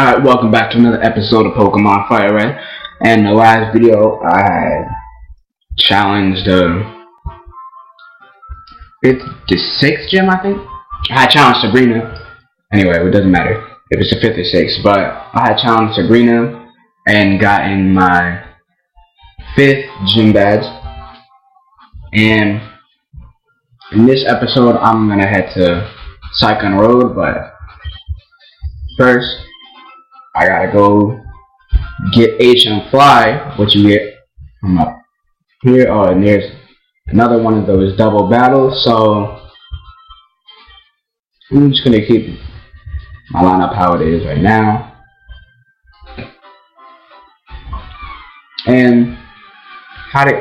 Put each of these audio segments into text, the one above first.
Alright, welcome back to another episode of Pokemon Fire Red. And the last video, I challenged the 6th gym, I think? I challenged Sabrina. Anyway, it doesn't matter if it's the 5th or 6th, but I had challenged Sabrina and gotten my 5th gym badge. And in this episode, I'm gonna head to Cyclone Road, but first, I gotta go get HM Fly, which you get from up here. Oh, and there's another one of those double battles, so I'm just gonna keep my lineup how it is right now. And how to,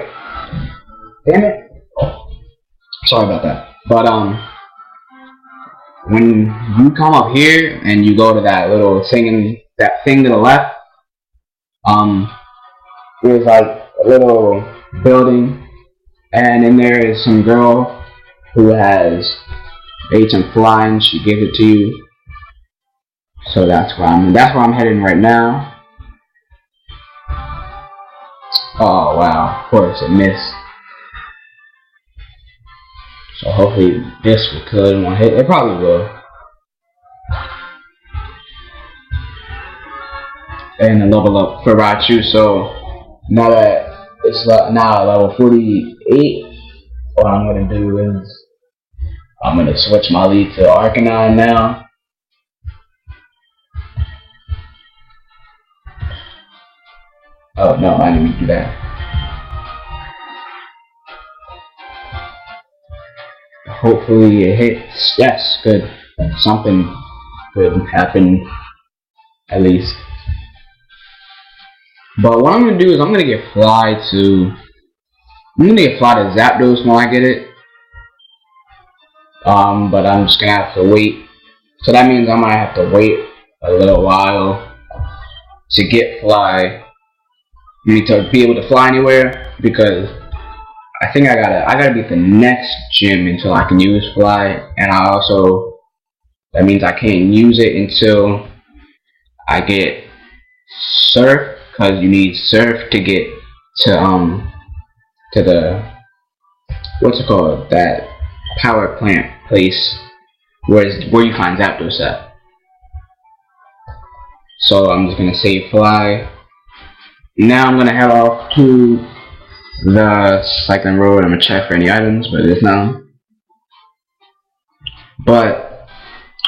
damn it, sorry about that. But when you come up here and you go to that little thing to the left, there's like a little building, and in there is some girl who has HM Fly, and she gives it to you. So that's where I'm heading right now. Oh wow, of course it missed. So hopefully this could one hit. It probably will. And a level up for Raichu. So now that it's now level 48, what I'm gonna do is I'm gonna switch my lead to Arcanine now. Oh no, I didn't mean to do that. Hopefully it hits. Yes, good. Something good happened, at least. But what I'm gonna do is I'm gonna get Fly to Zapdos when I get it. But I'm just gonna have to wait. So that means I might have to wait a little while to get Fly. You need to be able to fly anywhere, because I think I gotta beat the next gym until I can use Fly, and that means I can't use it until I get Surf, because you need Surf to get to the, what's it called, that power plant place where you find Zapdos at. So I'm just gonna save Fly. Now I'm gonna head off to the Cyclone Road. I'm gonna check for any items, but there's none. But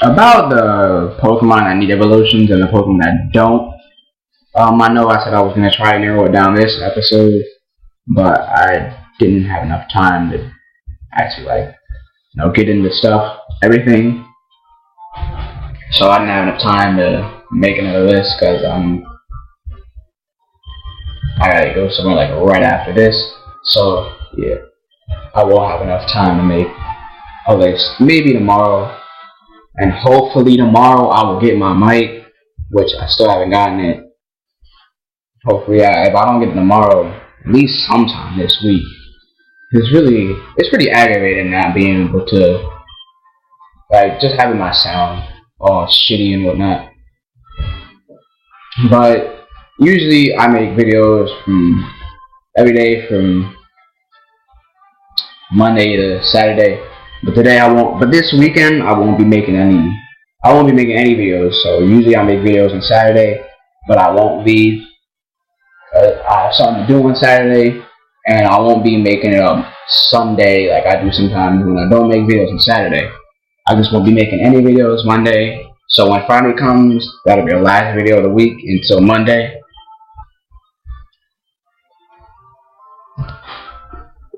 about the Pokemon that need evolutions and the Pokemon that don't, I know I said I was gonna try to narrow it down this episode, but I didn't have enough time to actually get into everything. So I didn't have enough time to make another list, because I gotta go somewhere right after this. So yeah, I will have enough time to make a list. Maybe tomorrow, and hopefully tomorrow I will get my mic, which I still haven't gotten it. Hopefully, if I don't get it tomorrow, at least sometime this week. It's pretty aggravating not being able to, just having my sound all shitty and whatnot. But usually I make videos every day from Monday to Saturday. But today I won't. But this weekend I won't be making any. I won't be making any videos. So usually I make videos on Saturday, but I won't be. I have something to do on Saturday, and I won't be making it on Sunday like I do sometimes when I don't make videos on Saturday. I just won't be making any videos Monday. So when Friday comes, that'll be the last video of the week until Monday.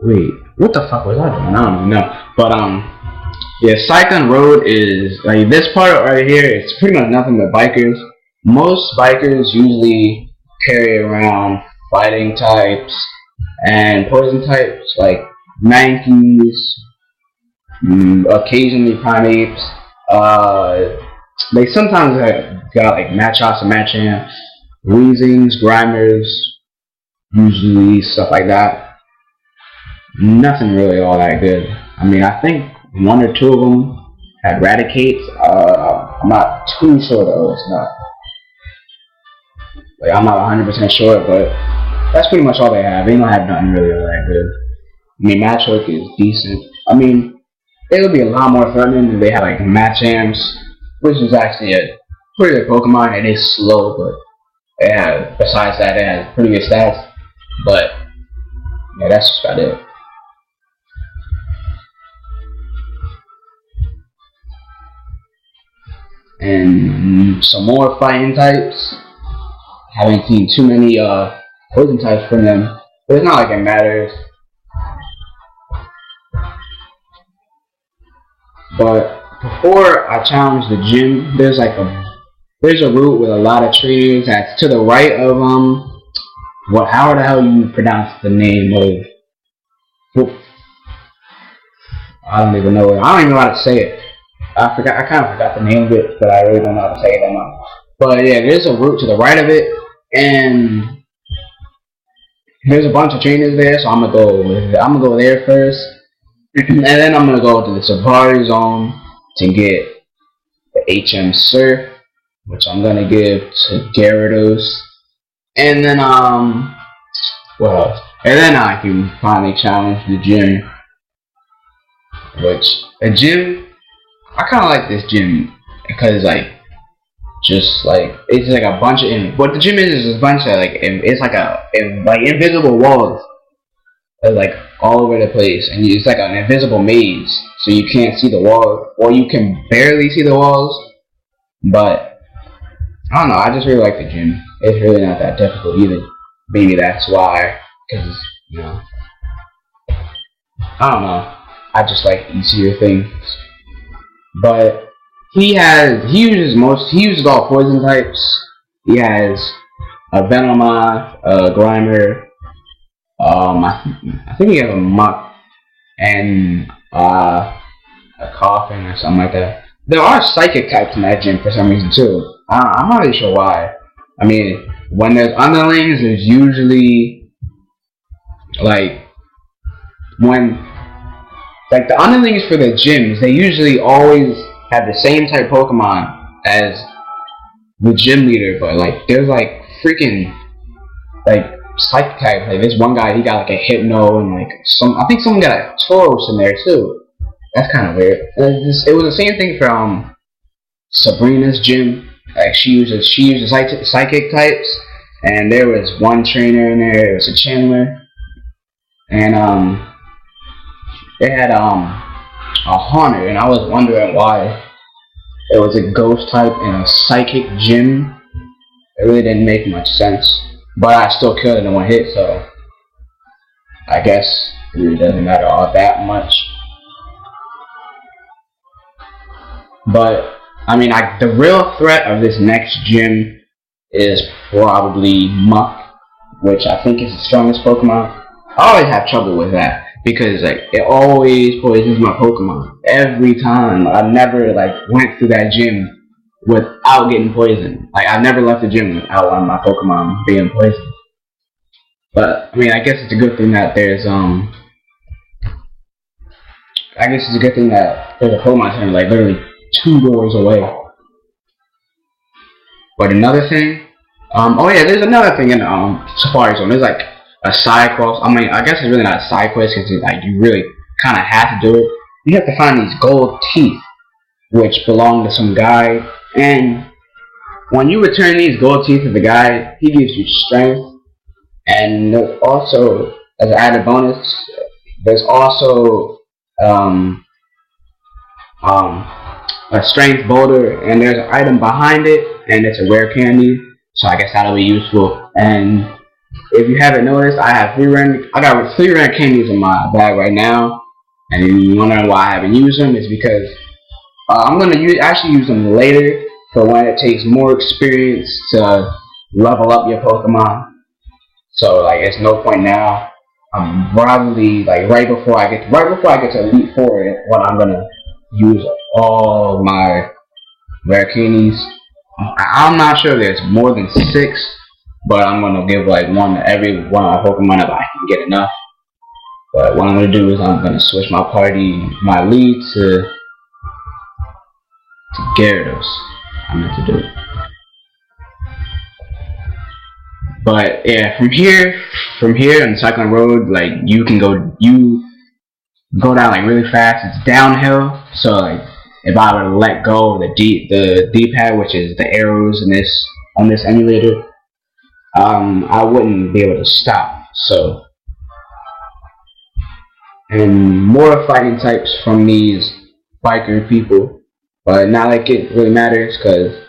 Wait, what the fuck was I doing? I don't even know. But yeah, Cyclone Road is this part right here. It's pretty much nothing but bikers. Most bikers usually carry around fighting types and poison types like Mankeys, occasionally Primeapes. They sometimes got Machops and Machamps, Weezings, Grimers, usually stuff like that. Nothing really all that good. I mean, I think one or two of them had Raticates. I'm not too sure though. It's not. Like, I'm not 100% sure, but that's pretty much all they have. They don't have nothing really that good. I mean, Matchhook is decent. I mean, it would be a lot more threatening if they had like Machamps, which is actually a pretty good Pokemon. It is slow, but besides that, it has pretty good stats. But yeah, that's just about it. And some more fighting types. Haven't seen too many poison types from them, but it's not like it matters. But before I challenge the gym, there's a route with a lot of trainers that's to the right of how the hell you pronounce the name of, I don't even know. I don't even know how to say it. I kind of forgot the name of it, but I really don't know how to say it that much. But yeah, there's a route to the right of it, and there's a bunch of trainers there, so I'm gonna go there first, and then I'm gonna go to the Safari Zone to get the HM Surf, which I'm gonna give to Gyarados, and then what else? And then I can finally challenge the gym, which the gym, I kind of like this gym because it's like a bunch of what the gym is a bunch of it's like invisible walls like all over the place, and it's like an invisible maze, so you can't see the wall, or you can barely see the walls. But I don't know, I just really like the gym. It's really not that difficult either. Maybe that's why, because I don't know, I just like easier things. But he uses all poison types. He has a Venomoth, a Grimer, I think he has a Muck, and a Coffin or something like that. There are psychic types in that gym for some reason too. I'm not really sure why. I mean, when there's underlings, there's usually the underlings for the gyms, they usually always have the same type Pokemon as the gym leader, but there's freaking psychic type. Like this one guy, he got a Hypno, and I think someone got a Tauros in there too. That's kind of weird. It was the same thing from Sabrina's gym. She uses psychic types, and there was one trainer in there. It was a Chandler, and they had a Haunter, and I was wondering why it was a ghost type in a psychic gym. It really didn't make much sense, but I still killed it in one hit, so I guess it really doesn't matter all that much. But I mean, the real threat of this next gym is probably Muck, which I think is the strongest Pokemon. I always have trouble with that because it always poisons my Pokemon every time. I never went through that gym without getting poisoned. I never left the gym without one of my Pokemon being poisoned. But I mean, I guess it's a good thing that there's a Pokemon Center literally 2 doors away. But another thing, there's another thing in Safari Zone. There's a side quest. I mean, I guess it's really not a side quest because you really kind of have to do it. You have to find these gold teeth, which belong to some guy, and when you return these gold teeth to the guy, he gives you strength, and also as an added bonus, there's also a strength boulder, and there's an item behind it, and it's a rare candy, so I guess that'll be useful. And if you haven't noticed, I got 3 rare candies in my bag right now, and if you're wondering why I haven't used them, it's because I'm going to actually use them later for when it takes more experience to level up your Pokemon. So it's no point now. I'm probably right before I get to Elite Four, when I'm gonna use all my rare candies. I'm not sure there's more than 6, but I'm gonna give one to every one of my Pokemon if I can get enough. But what I'm gonna do is I'm gonna switch my lead to Gyarados. I meant to do it. But yeah, from here on Cycling Road, like you go down like really fast. It's downhill, so like if I were to let go of the D-pad, which is the arrows in this on this emulator, I wouldn't be able to stop. So, and more fighting types from these biker people, but not like it really matters because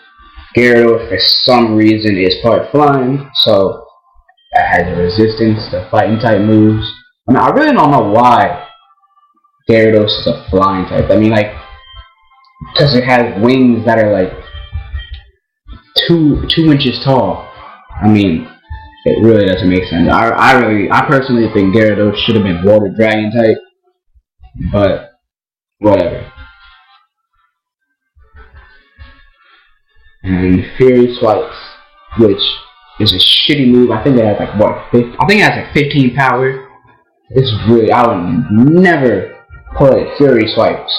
Gyarados for some reason is part flying, so that has a resistance to fighting type moves. I mean, I really don't know why Gyarados is a flying type. I mean, like, because it has wings that are like two inches tall. I mean, it really doesn't make sense. I personally think Gyarados should have been Water Dragon type, but whatever. And Fury Swipes, which is a shitty move. I think it has like what? I think it has like 15 power. It's really, I would never put Fury Swipes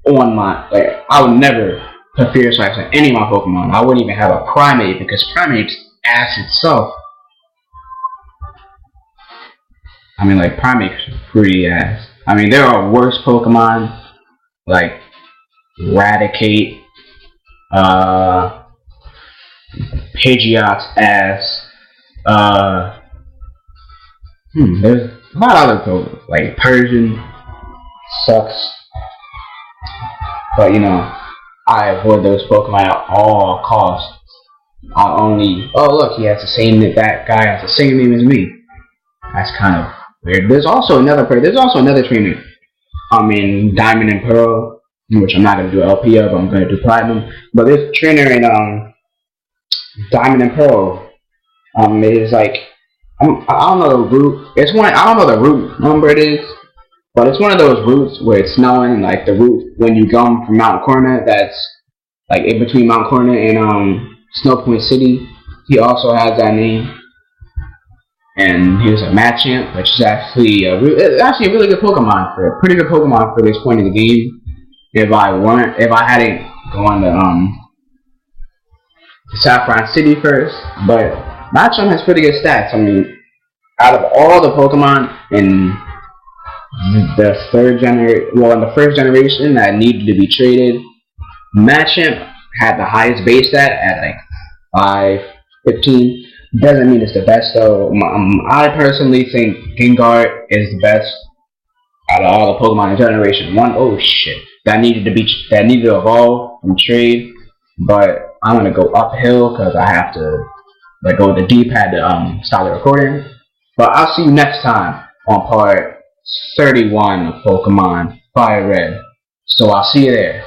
on my, like, I would never put Fury Swipes on any of my Pokemon. I wouldn't even have a Primate because Primate's ass itself. I mean, like, Primate's pretty ass. I mean, there are worse Pokemon like Raticate, Pidgeot's ass. There's a lot of other Pokemon like Persian sucks, but you know, I avoid those Pokemon at all costs. I only, oh look, he has the same, that guy has the same name as me. That's kind of weird. There's also another trainer. In Diamond and Pearl, which I'm not gonna do LP of. I'm gonna do Platinum. But this trainer in Diamond and Pearl, it is like, I don't know the route. It's one. I don't know the route number it is, but it's one of those routes where it's snowing. Like the route when you come from Mount Corona, that's like in between Mount Corona and Snow Point City. He also has that name, and he was a Machamp, which is actually a really good Pokemon for a pretty good Pokemon for this point in the game. If I hadn't gone to Saffron City first, but Machamp has pretty good stats. I mean, out of all the Pokemon in the first generation that needed to be traded, Machamp had the highest base stat at like 515. Doesn't mean it's the best though. I personally think Gengar is the best out of all the Pokemon in Generation 1. Oh shit. That needed to evolve from trade, but I'm gonna go uphill because I have to like go with the D-pad to start the recording. But I'll see you next time on part 31 of Pokemon Fire Red. So I'll see you there.